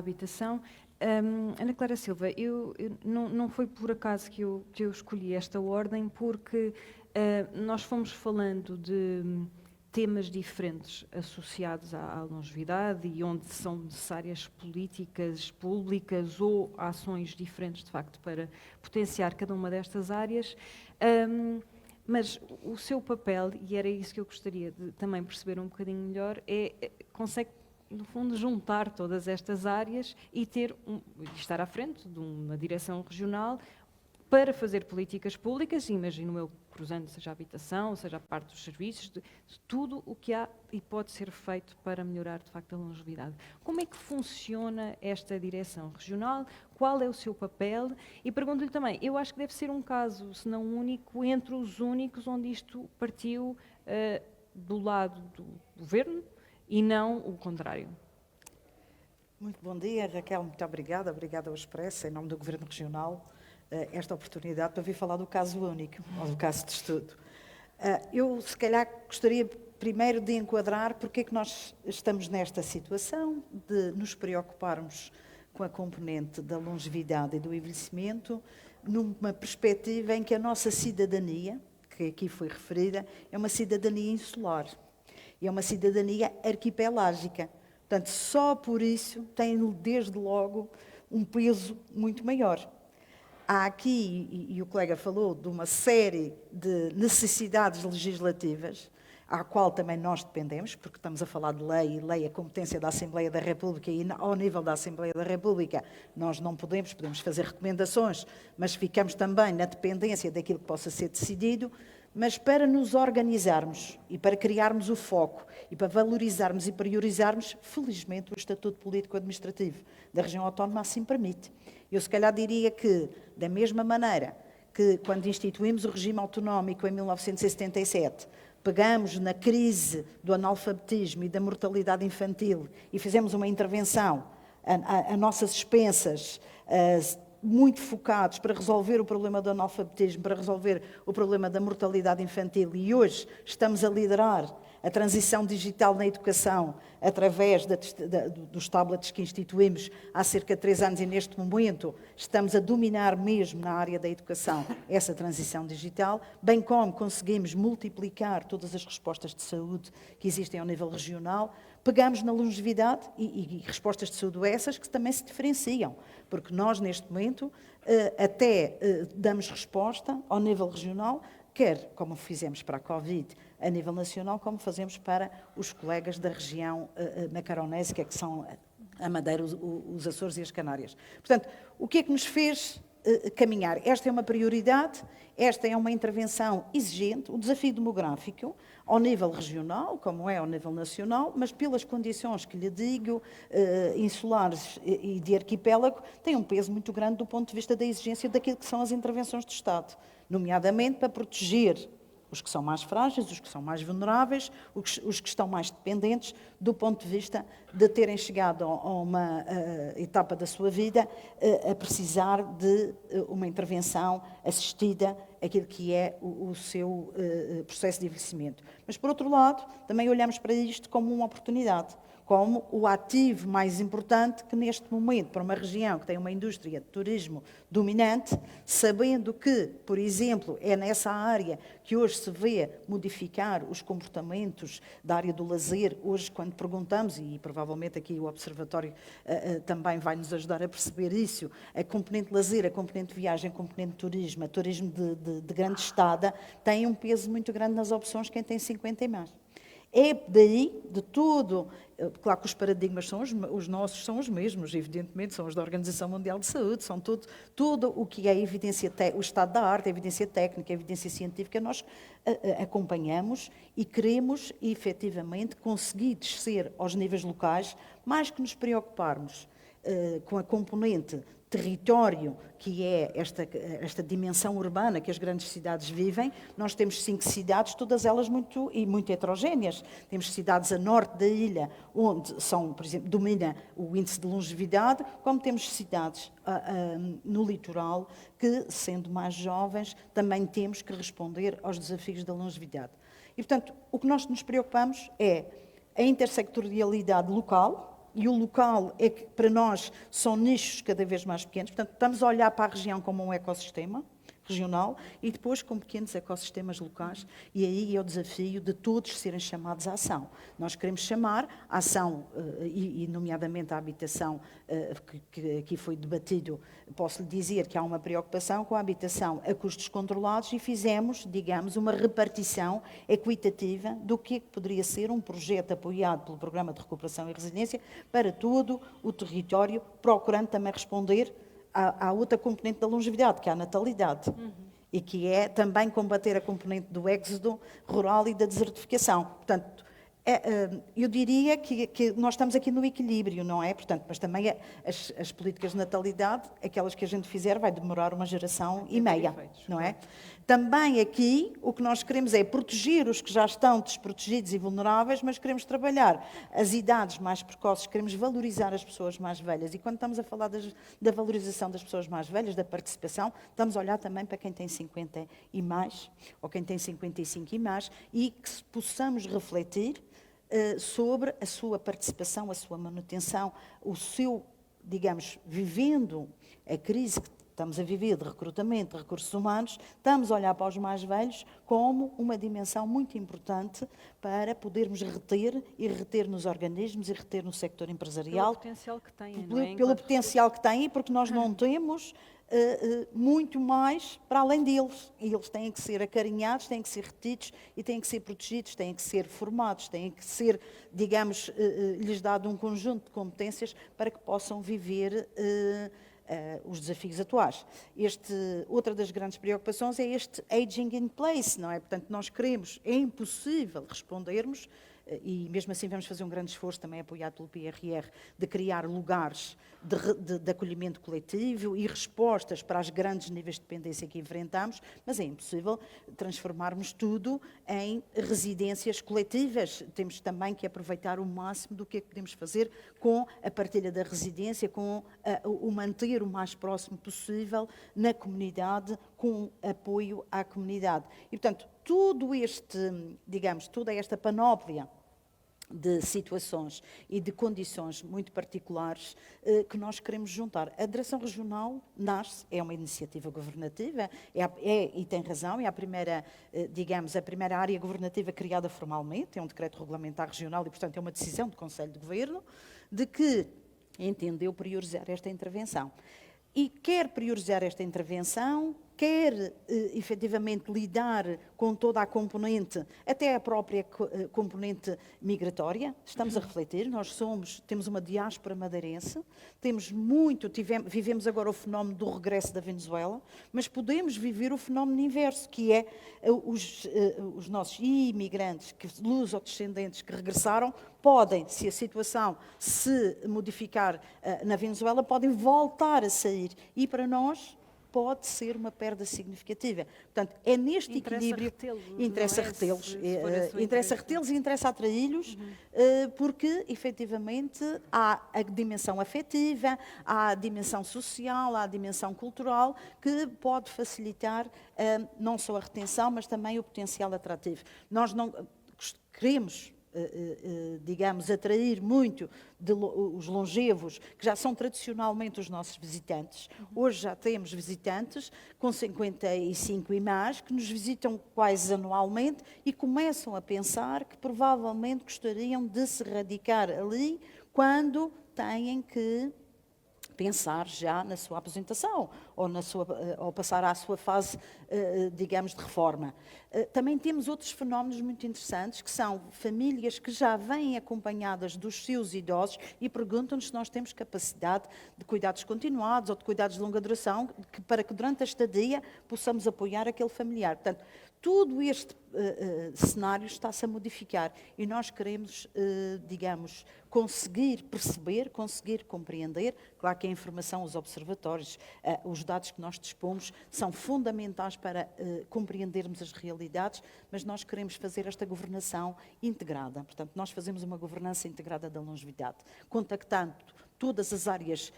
habitação. Ana Clara Silva, não foi por acaso que eu escolhi esta ordem, porque nós fomos falando de temas diferentes associados à longevidade e onde são necessárias políticas públicas ou ações diferentes, de facto, para potenciar cada uma destas áreas. Mas o seu papel, e era isso que eu gostaria de também perceber um bocadinho melhor, consegue, no fundo, juntar todas estas áreas e estar à frente de uma direção regional para fazer políticas públicas, imagino eu, cruzando, seja a habitação, seja a parte dos serviços, de tudo o que há e pode ser feito para melhorar, de facto, a longevidade. Como é que funciona esta direção regional? Qual é o seu papel? E pergunto-lhe também, eu acho que deve ser um caso, se não único, entre os únicos onde isto partiu do lado do governo e não o contrário. Muito bom dia, Raquel, muito obrigada. Obrigada ao Expresso, em nome do Governo Regional, esta oportunidade para vir falar do caso único, ou do caso de estudo. Eu, se calhar, gostaria primeiro de enquadrar porque é que nós estamos nesta situação de nos preocuparmos com a componente da longevidade e do envelhecimento numa perspectiva em que a nossa cidadania, que aqui foi referida, é uma cidadania insular e é uma cidadania arquipelágica. Portanto, só por isso tem, desde logo, um peso muito maior. Há aqui, e o colega falou, de uma série de necessidades legislativas, à qual também nós dependemos, porque estamos a falar de lei, e lei é competência da Assembleia da República, e ao nível da Assembleia da República nós não podemos fazer recomendações, mas ficamos também na dependência daquilo que possa ser decidido. Mas para nos organizarmos e para criarmos o foco e para valorizarmos e priorizarmos, felizmente o Estatuto Político-Administrativo da região autónoma assim permite. Eu se calhar diria que, da mesma maneira que quando instituímos o regime autonómico em 1977, pegamos na crise do analfabetismo e da mortalidade infantil e fizemos uma intervenção a nossas expensas, muito focados para resolver o problema do analfabetismo, para resolver o problema da mortalidade infantil, e hoje estamos a liderar a transição digital na educação através dos tablets que instituímos há cerca de 3 anos, e neste momento estamos a dominar mesmo na área da educação essa transição digital, bem como conseguimos multiplicar todas as respostas de saúde que existem ao nível regional. Pegamos na longevidade e respostas de saúde essas que também se diferenciam, porque nós, neste momento, até damos resposta ao nível regional, quer como fizemos para a Covid a nível nacional, como fazemos para os colegas da região macaronésica, que são a Madeira, os Açores e as Canárias. Portanto, o que é que nos fez caminhar? Esta é uma prioridade, esta é uma intervenção exigente, o desafio demográfico, ao nível regional, como é ao nível nacional, mas pelas condições que lhe digo, insulares e de arquipélago, tem um peso muito grande do ponto de vista da exigência daquilo que são as intervenções do Estado, nomeadamente para proteger os que são mais frágeis, os que são mais vulneráveis, os que estão mais dependentes, do ponto de vista de terem chegado a uma etapa da sua vida a precisar de uma intervenção assistida, aquilo que é o seu processo de envelhecimento. Mas, por outro lado, também olhamos para isto como uma oportunidade, como o ativo mais importante que neste momento, para uma região que tem uma indústria de turismo dominante, sabendo que, por exemplo, é nessa área que hoje se vê modificar os comportamentos da área do lazer. Hoje, quando perguntamos, e provavelmente aqui o Observatório também vai nos ajudar a perceber isso, a componente lazer, a componente viagem, a componente turismo, a turismo de grande estada, tem um peso muito grande nas opções quem tem 50 e mais. É daí, de tudo, claro que os paradigmas são os nossos, são os mesmos, evidentemente, são os da Organização Mundial de Saúde, são tudo o que é evidência, o estado da arte, a evidência técnica, a evidência científica, nós acompanhamos e queremos, efetivamente, conseguir descer aos níveis locais, mais que nos preocuparmos com a componente território, que é esta dimensão urbana que as grandes cidades vivem. Nós temos 5 cidades, todas elas muito heterogéneas. Temos cidades a norte da ilha, onde por exemplo, domina o índice de longevidade, como temos cidades no litoral, que, sendo mais jovens, também temos que responder aos desafios da longevidade. E, portanto, o que nós nos preocupamos é a intersectorialidade local, e o local é que, para nós, são nichos cada vez mais pequenos. Portanto, estamos a olhar para a região como um ecossistema regional e depois com pequenos ecossistemas locais, e aí é o desafio de todos serem chamados à ação. Nós queremos chamar a ação, e nomeadamente a habitação, que aqui foi debatido, posso lhe dizer que há uma preocupação com a habitação a custos controlados e fizemos, digamos, uma repartição equitativa do que poderia ser um projeto apoiado pelo Programa de Recuperação e Resiliência para todo o território, procurando também responder à outra componente da longevidade, que é a natalidade, e que é também combater a componente do êxodo rural e da desertificação. Portanto, eu diria que nós estamos aqui no equilíbrio, não é? Portanto, mas também as políticas de natalidade, aquelas que a gente fizer, vai demorar uma geração e meia, não é? Também aqui, o que nós queremos é proteger os que já estão desprotegidos e vulneráveis, mas queremos trabalhar as idades mais precoces, queremos valorizar as pessoas mais velhas. E quando estamos a falar da valorização das pessoas mais velhas, da participação, estamos a olhar também para quem tem 50 e mais, ou quem tem 55 e mais, e que possamos refletir sobre a sua participação, a sua manutenção, o seu, digamos, vivendo a crise que estamos a viver de recrutamento de recursos humanos, estamos a olhar para os mais velhos como uma dimensão muito importante para podermos reter nos organismos e reter no sector empresarial. Pelo potencial que têm, não é? Pelo potencial que têm, porque nós não temos muito mais para além deles. E eles têm que ser acarinhados, têm que ser retidos e têm que ser protegidos, têm que ser formados, têm que ser, digamos, lhes dado um conjunto de competências para que possam viver os desafios atuais. Outra das grandes preocupações é este aging in place, não é? Portanto, nós queremos, é impossível respondermos, e mesmo assim vamos fazer um grande esforço, também apoiado pelo PRR, de criar lugares de acolhimento coletivo e respostas para os grandes níveis de dependência que enfrentamos, mas é impossível transformarmos tudo em residências coletivas. Temos também que aproveitar o máximo do que é que podemos fazer com a partilha da residência, com o manter o mais próximo possível na comunidade, com apoio à comunidade. E, portanto, toda esta panóplia de situações e de condições muito particulares que nós queremos juntar. A Direção Regional é uma iniciativa governativa, e tem razão, é a primeira área governativa criada formalmente, é um decreto regulamentar regional e, portanto, é uma decisão do Conselho de Governo, de que entendeu priorizar esta intervenção. E quer priorizar esta intervenção, quer efetivamente lidar com toda a componente, até a própria componente migratória. Estamos a refletir, temos uma diáspora madeirense, vivemos agora o fenómeno do regresso da Venezuela, mas podemos viver o fenómeno inverso, que é os nossos imigrantes, luso-descendentes que regressaram, podem, se a situação se modificar na Venezuela, podem voltar a sair. E para nós pode ser uma perda significativa. Portanto, é neste equilíbrio... Interessa retê-los. Interessa retê-los e interessa atraí-los, porque, efetivamente, há a dimensão afetiva, há a dimensão social, há a dimensão cultural, que pode facilitar não só a retenção, mas também o potencial atrativo. Nós não queremos... digamos, atrair muito os longevos, que já são tradicionalmente os nossos visitantes. Hoje já temos visitantes com 55 e mais, que nos visitam quase anualmente e começam a pensar que provavelmente gostariam de se radicar ali quando têm que pensar já na sua aposentação ou passar à sua fase, digamos, de reforma. Também temos outros fenómenos muito interessantes, que são famílias que já vêm acompanhadas dos seus idosos e perguntam-nos se nós temos capacidade de cuidados continuados ou de cuidados de longa duração, para que durante a estadia possamos apoiar aquele familiar. Portanto, todo este cenário está-se a modificar e nós queremos, digamos, conseguir perceber, conseguir compreender. Claro que a informação, os observatórios, os dados que nós dispomos são fundamentais para compreendermos as realidades, mas nós queremos fazer esta governação integrada. Portanto, nós fazemos uma governança integrada da longevidade, contactando todas as áreas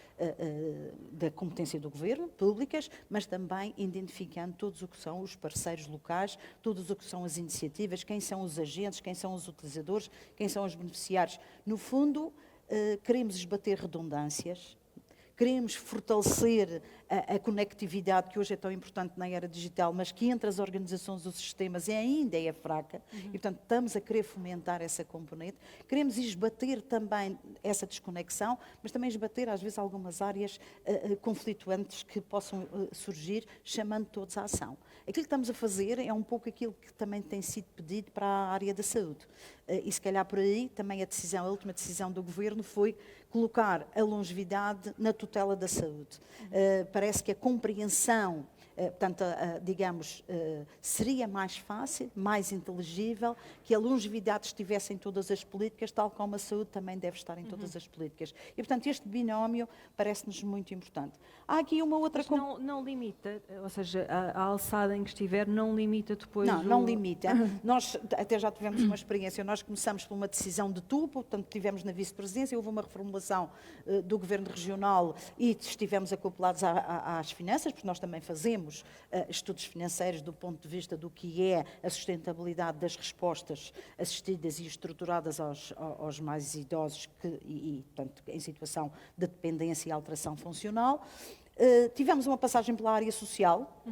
da competência do governo, públicas, mas também identificando todos o que são os parceiros locais, todos o que são as iniciativas, quem são os agentes, quem são os utilizadores, quem são os beneficiários. No fundo, queremos esbater redundâncias, queremos fortalecer a conectividade que hoje é tão importante na era digital, mas que entre as organizações dos sistemas ainda é fraca, e portanto estamos a querer fomentar essa componente. Queremos esbater também essa desconexão, mas também esbater às vezes algumas áreas conflituantes que possam surgir, chamando todos à ação. Aquilo que estamos a fazer é um pouco aquilo que também tem sido pedido para a área da saúde. E se calhar por aí também a última decisão do Governo foi colocar a longevidade na tutela da saúde. Parece que a compreensão, portanto, digamos, seria mais fácil, mais inteligível, que a longevidade estivesse em todas as políticas, tal como a saúde também deve estar em todas as políticas. E, portanto, este binómio parece-nos muito importante. Há aqui uma outra... Mas não limita, ou seja, a alçada em que estiver não limita depois Não limita. Nós até já tivemos uma experiência, nós começamos por uma decisão de tubo, portanto tivemos na vice-presidência, houve uma reformulação do Governo Regional e estivemos acoplados às finanças, porque nós também fazemos estudos financeiros do ponto de vista do que é a sustentabilidade das respostas assistidas e estruturadas aos mais idosos portanto, em situação de dependência e alteração funcional. Tivemos uma passagem pela área social,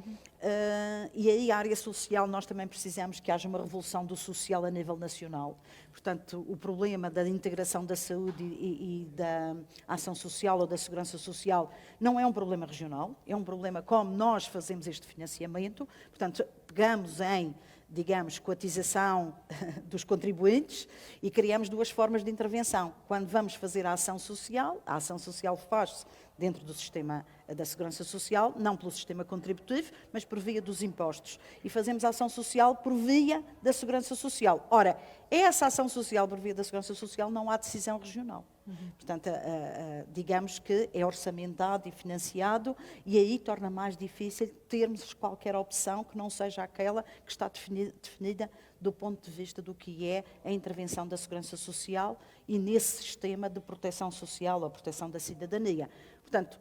e aí a área social nós também precisamos que haja uma revolução do social a nível nacional. Portanto, o problema da integração da saúde e da ação social ou da segurança social não é um problema regional, é um problema como nós fazemos este financiamento. Portanto, pegamos em, digamos, cotização dos contribuintes e criamos duas formas de intervenção. Quando vamos fazer a ação social faz-se dentro do sistema da segurança social, não pelo sistema contributivo, mas por via dos impostos. E fazemos a ação social por via da segurança social. Ora, essa ação social por via da segurança social não há decisão regional. Portanto, digamos que é orçamentado e financiado, e aí torna mais difícil termos qualquer opção que não seja aquela que está definida do ponto de vista do que é a intervenção da segurança social e nesse sistema de proteção social ou proteção da cidadania. Portanto,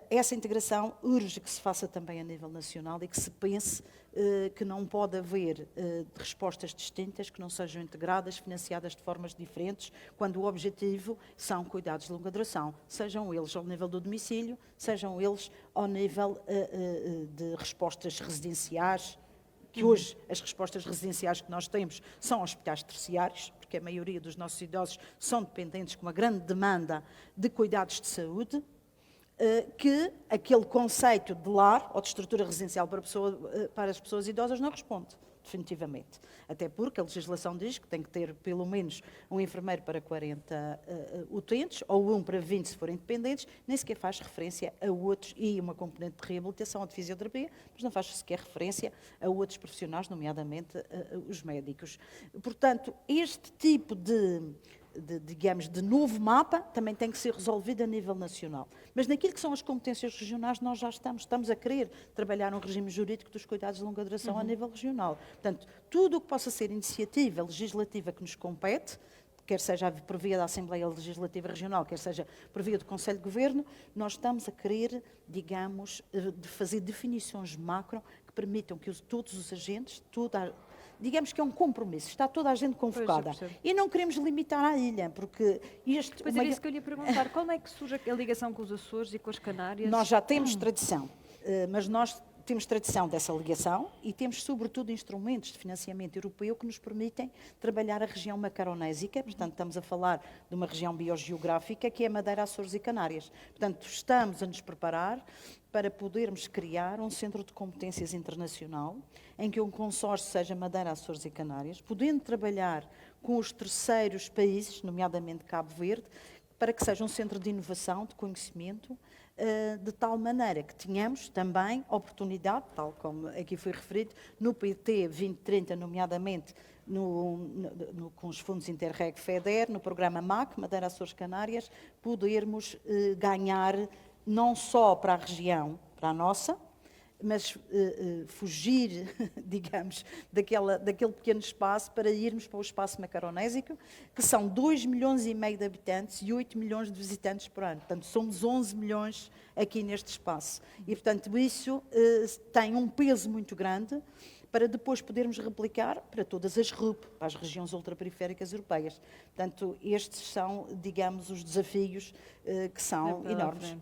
essa integração urge que se faça também a nível nacional e que se pense que não pode haver respostas distintas, que não sejam integradas, financiadas de formas diferentes, quando o objetivo são cuidados de longa duração, sejam eles ao nível do domicílio, sejam eles ao nível de respostas residenciais, que hoje as respostas residenciais que nós temos são hospitais terciários, porque a maioria dos nossos idosos são dependentes com uma grande demanda de cuidados de saúde, que aquele conceito de lar ou de estrutura residencial para as pessoas idosas não responde, definitivamente. Até porque a legislação diz que tem que ter pelo menos um enfermeiro para 40 utentes, ou um para 20 se forem dependentes, nem sequer faz referência a outros, e uma componente de reabilitação ou de fisioterapia, mas não faz sequer referência a outros profissionais, nomeadamente os médicos. Portanto, este tipo digamos, de novo mapa, também tem que ser resolvido a nível nacional. Mas naquilo que são as competências regionais, nós já estamos a querer trabalhar um regime jurídico dos cuidados de longa duração a nível regional. Portanto, tudo o que possa ser iniciativa legislativa que nos compete, quer seja por via da Assembleia Legislativa Regional, quer seja por via do Conselho de Governo, nós estamos a querer, digamos, de fazer definições macro que permitam que todos os agentes, digamos que é um compromisso, está toda a gente convocada. E não queremos limitar à ilha, porque isto... Pois é isso que eu lhe ia perguntar, como é que surge a ligação com os Açores e com as Canárias? Nós já temos tradição, mas nós temos tradição dessa ligação e temos, sobretudo, instrumentos de financiamento europeu que nos permitem trabalhar a região macaronésica. Portanto, estamos a falar de uma região biogeográfica que é Madeira, Açores e Canárias. Portanto, estamos a nos preparar para podermos criar um centro de competências internacional em que um consórcio seja Madeira, Açores e Canárias, podendo trabalhar com os terceiros países, nomeadamente Cabo Verde, para que seja um centro de inovação, de conhecimento, de tal maneira que tenhamos também oportunidade, tal como aqui foi referido, no PT 2030, nomeadamente com os fundos Interreg-FEDER, no programa MAC, Madeira, Açores, Canárias, podermos ganhar não só para a região, para a nossa, mas fugir, digamos, daquele pequeno espaço para irmos para o espaço macaronésico, que são 2,5 milhões de habitantes e 8 milhões de visitantes por ano. Portanto, somos 11 milhões aqui neste espaço. E, portanto, isso tem um peso muito grande, para depois podermos replicar para todas as RUP, para as regiões ultraperiféricas europeias. Portanto, estes são, digamos, os desafios que são enormes.